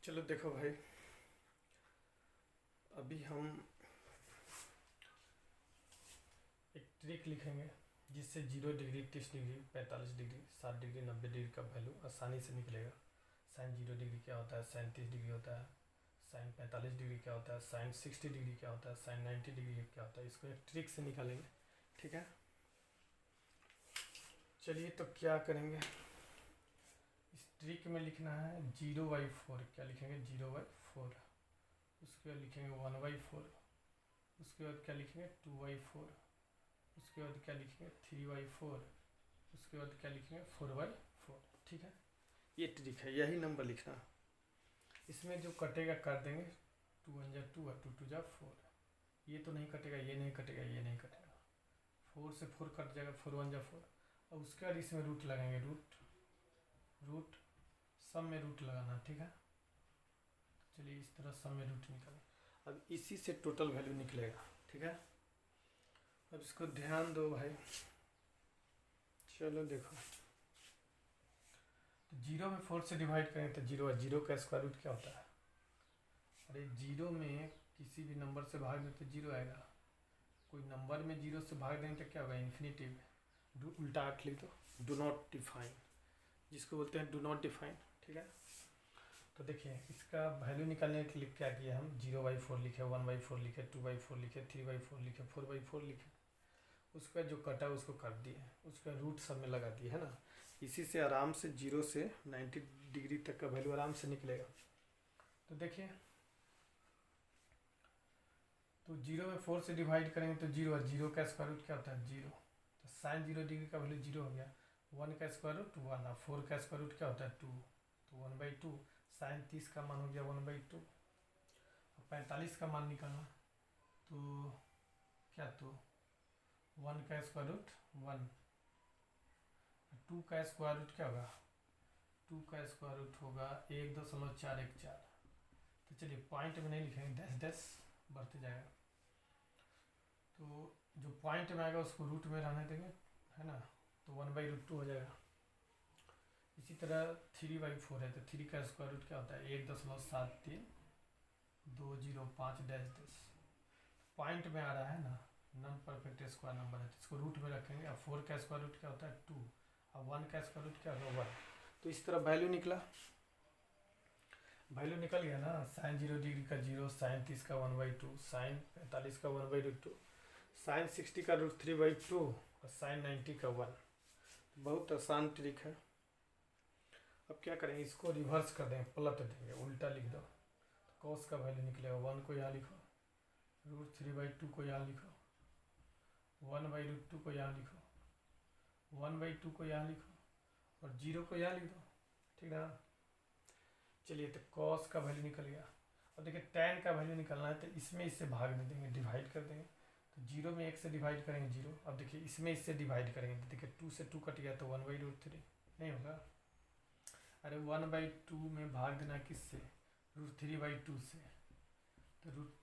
चलो देखो भाई, अभी हम एक ट्रिक लिखेंगे जिससे 0 degree, 30 degree, 45 degree, 60 degree, 90 degree का वैल्यू आसानी से निकलेगा। साइन 0 डिग्री क्या होता है, साइन 30 डिग्री होता है, साइन 45 डिग्री क्या होता है, साइन 60 डिग्री क्या होता है, साइन 90 डिग्री क्या होता है। इसको एक ट्रिक से निकालेंगे, ठीक है। चलिए तो क्या करेंगे, इस ट्रिक में लिखना है 0/4। क्या लिखेंगे, 0/4। उसके बाद लिखेंगे 1/4। उसके बाद क्या लिखेंगे, 2/4। उसके बाद क्या लिखेंगे, 3/4। उसके बाद क्या लिखेंगे, 4/4। ठीक है, ये ट्रिक है, यही नंबर लिखना है। इसमें जो कटेगा काट देंगे, 2 1 जा 2 और 2 2 जा 4। ये तो नहीं कटेगा, ये नहीं कटेगा, ये नहीं कटेगा। 4 से 4 कट जाएगा, 4 1 जा 4। और उसके बाद इसमें रूट लगाएंगे, रूट रूट सब में रूट लगाना, ठीक है। चलिए इस तरह सब में रूट निकालें। अब इसी से टोटल वैल्यू निकलेगा, ठीक है। अब इसको ध्यान दो भाई। चलो देखो, तो 0 में 4 से डिवाइड करें तो 0 है। 0 का स्क्वायर रूट क्या होता है, अरे 0 में किसी भी नंबर से भाग दें तो 0 आएगा। कोई नंबर में 0 से भाग देंगे तो क्या होगा, इन्फिनिटिव। उल्टा आठ लिख दो, डू नॉट डिफाइन, जिसको बोलते हैं डू नॉट डिफाइन, ठीक है। तो देखिए इसका वैल्यू निकालने के लिए क्या किया हम, 0/4 लिखे, 1/4 लिखे, 2/4 लिखे, 3/4 लिखे, 4/4 लिखे। उसका जो कटा उसको काट दिए, उसका रूट सब में लगा दिए, है ना। इसी से आराम से 0 से 90 डिग्री तक का वैल्यू आराम से निकलेगा। तो देखिए, तो 0 में 4 से डिवाइड करेंगे तो 0 है। 0 का स्क्वायर रूट क्या होता है, 0। तो साइन 0 डिग्री का वैल्यू 0 हो गया। 1 का स्क्वायर रूट 1 और 4 का स्क्वायर रूट क्या होता है, 2। तो 1/2। साइन 30 का मान हो गया 1/2। 45 का मान निकालना, तो क्या, तो 1 का स्क्वायर रूट 1। 2 का स्क्वायर रूट क्या होगा, 2 का स्क्वायर रूट होगा 1.414। तो चलिए पॉइंट में नहीं लिखेंगे, डैश डैश बढ़ते जाएगा। तो जो पॉइंट में आएगा उसको रूट में रहने देंगे, है ना। तो 1/√2 हो जाएगा। इसी तरह 3/4 है, तो 3 का स्क्वायर रूट क्या होता है, 1.73205 डैश डैश। पॉइंट में आ रहा है ना, नॉन परफेक्ट स्क्वायर नंबर है, तो इसको रूट में रखेंगे। अब 4 का स्क्वायर रूट क्या होता है, 2। अब 1 का स्क्वायर रूट क्या होगा, 1। तो इस तरह वैल्यू निकला, वैल्यू निकल गया ना। साइन 0 डिग्री का 0, साइन 30 का 1/2, साइन 45 का 1/2, साइन 60 का √3/2 और साइन 90 का 1। बहुत आसान ट्रिक है। अब क्या करेंगे, इसको रिवर्स कर देंगे, पलट देंगे, उल्टा लिख दो। तो कॉस का वैल्यू निकलेगा, 1 को यहाँ लिखो, √3/2 को यहाँ लिखो, 1/√2 को यहाँ लिखो, 1/2 को यहाँ लिखो और 0 को यहाँ लिख दो, ठीक ना। चलिए तो कॉस का वैल्यू निकल गया। अब देखिए टैन का वैल्यू निकलना है, तो इसमें इससे भाग दे देंगे, डिवाइड कर देंगे। तो 0 में 1 से डिवाइड करेंगे 0। अब देखिए इसमें इससे डिवाइड करेंगे, तो देखिए 2 से 2 कट गया, तो 1/√3 नहीं होगा। अरे 1/2 में भाग देना किससे, √3/2 से। तो तो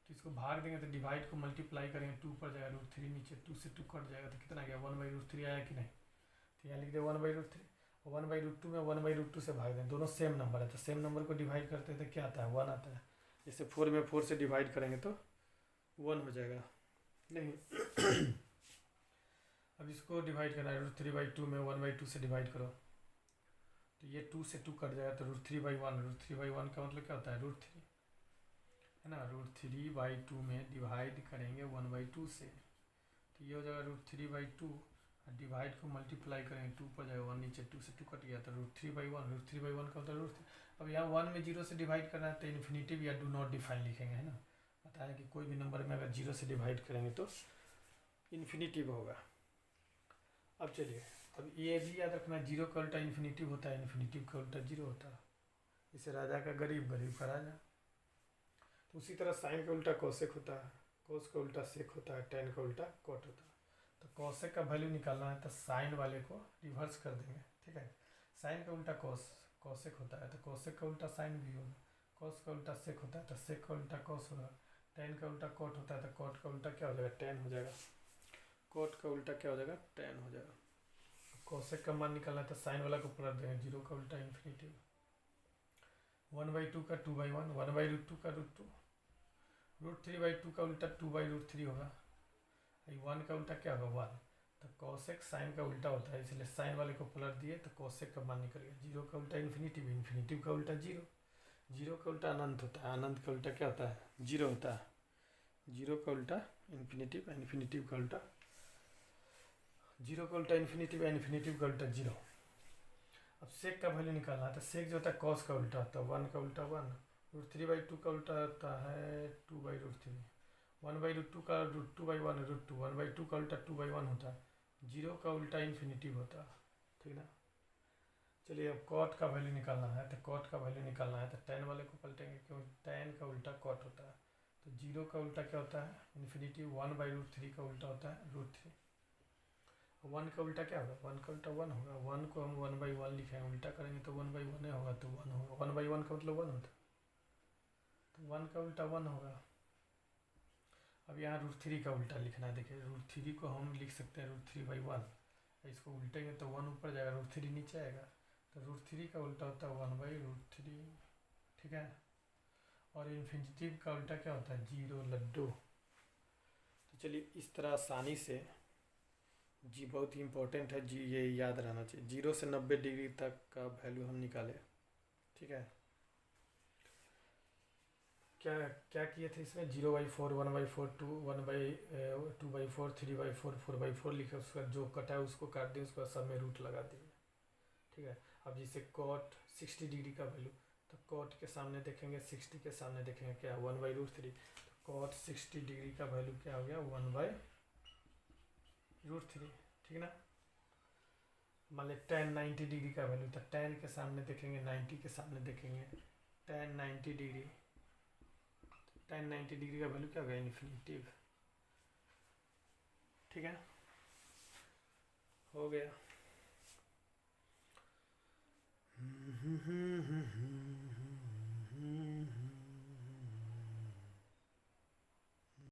इसको भाग देंगे तो डिवाइड को मल्टीप्लाई करेंगे, 2 पर जाएगा, √3 नीचे, 2 से 2 कट जाएगा, तो कितना गया, 1/√3 आया कि नहीं। तो यहाँ लिख दे 1/√3। 1/2 में 1/√2 से भाग दें, दोनों सेम नंबर है, तो सेम नंबर को डिवाइड करते हैं तो क्या आता है, 1 आता है। जैसे 4 में 4 से डिवाइड करेंगे तो 1 हो जाएगा, नहीं। अब इसको डिवाइड करना है, √3/2 में 1/2 से डिवाइड करो, तो ये 2 से 2 कट जाएगा, तो √3/1। √3/1 का मतलब क्या होता है, √3, है ना। √3/2 में डिवाइड करेंगे 1/2 से, तो ये हो जाएगा √3/2। डिवाइड को मल्टीप्लाई करेंगे, 2 पर जाएगा, 1 नीचे, 2 से 2 कट गया, तो √3/1। √3/1 का मतलब √3। अब यहाँ 1 में 0 से डिवाइड करना है तो इन्फिनिटिव या डू नॉट डिफाइन लिखेंगे, है ना। बताया कि कोई भी नंबर में अगर 0 से डिवाइड करेंगे तो इन्फिनिटिव होगा। अब चलिए, अब ये भी याद रखना, 0 का उल्टा इन्फिनिटिव होता है, इन्फिनिटिव का उल्टा 0 होता है। इसे राजा का गरीब, गरीब का राजा। तो उसी तरह साइन का उल्टा कोसेक होता है, कोस का उल्टा सेक होता है, टेन का उल्टा कॉट होता है। तो कोसेक का वैल्यू निकालना है तो साइन वाले को रिवर्स कर देंगे, ठीक है। साइन का उल्टा कोसेक होता है, तो कोसेक का उल्टा साइन भी होगा। कोस का उल्टा सेक होता है, तो सेक का उल्टा कोस होगा। टेन का उल्टा कॉट होता है, तो कॉट का उल्टा क्या हो जाएगा, टेन हो जाएगा। कॉट का उल्टा क्या हो जाएगा, टेन हो जाएगा। कोसेक का मान निकालना है तो साइन वाला को पलट देंगे, 0 का उल्टा इन्फिनिटिव। 1/2 का 2/1, 1/√2 का √2, √3/2 का उल्टा 2/√3 होगा। 1 का उल्टा क्या होगा 1। तो कॉसेक साइन का उल्टा होता है, इसलिए साइन वाले को पलट दिए तो कॉसेक का मान निकल गया। 0 का उल्टा इन्फिनिटिव, इन्फिनिटिव का उल्टा 0, 0 का उल्टा अनंत होता है, अनंत का उल्टा क्या होता है 0 होता है, 0 का उल्टा इन्फिनिटिव, इन्फिनिटिव का उल्टा 0 का उल्टा इन्फिनिटिव, इन्फिनिटिव का उल्टा 0। अब सेक का वैल्यू निकालना है तो सेक जो होता है कॉस का उल्टा होता है, 1 का उल्टा 1, √3/2 का उल्टा होता है 2/√3, 1/√2 का √2/1 √2, 1/2 का उल्टा 2/1 होता है, 0 का उल्टा इन्फिनिटिव होता है, ठीक ना। चलिए अब कॉट का वैल्यू निकालना है, तो कॉट का वैल्यू निकालना है तो tan वाले को पलटेंगे, क्यों tan का उल्टा कॉट होता है। तो 0 का उल्टा क्या होता है इन्फिनिटिव, 1/√3 का उल्टा होता है √3, 1 का उल्टा क्या होगा 1 का उल्टा 1 होगा, 1 को हम 1/1 लिखेंगे, उल्टा करेंगे तो 1/1 होगा, तो 1 होगा, 1/1 का मतलब 1 होता है, तो 1 का उल्टा 1 होगा। अब यहाँ √3 का उल्टा लिखना है, देखिए √3 को हम लिख सकते हैं √3/1, इसको उल्टेंगे तो 1 ऊपर जाएगा, √3 नीचे आएगा, तो √3 का उल्टा होता है 1/√3, ठीक है। और इन्फिनिटिव का उल्टा क्या होता है 0 लड्डू। तो चलिए इस तरह आसानी से जी, बहुत ही इम्पोर्टेंट है जी, ये याद रहना चाहिए, 0 से 90 डिग्री तक का वैल्यू हम निकाले, ठीक है। क्या क्या किए थे इसमें 0/4, 1/4, 2/4, 3/4, 4/4 लिखे, उसका जो कटा है उसको काट दिए, उसके बाद सब में रूट लगा दिए, ठीक है। अब जैसे कॉट 60 डिग्री का वैल्यू, तो कॉट के सामने देखेंगे 60 के सामने देखेंगे क्या 1/√3, तो कॉट 60 डिग्री का वैल्यू क्या हो गया 1/√3, ठीक ना। मान लें tan 90 डिग्री का वैल्यू, तो tan के सामने देखेंगे 90 के सामने देखेंगे tan 90 डिग्री, tan 90 डिग्री का वैल्यू क्या होगा इन्फिनिटिव, ठीक है, हो गया।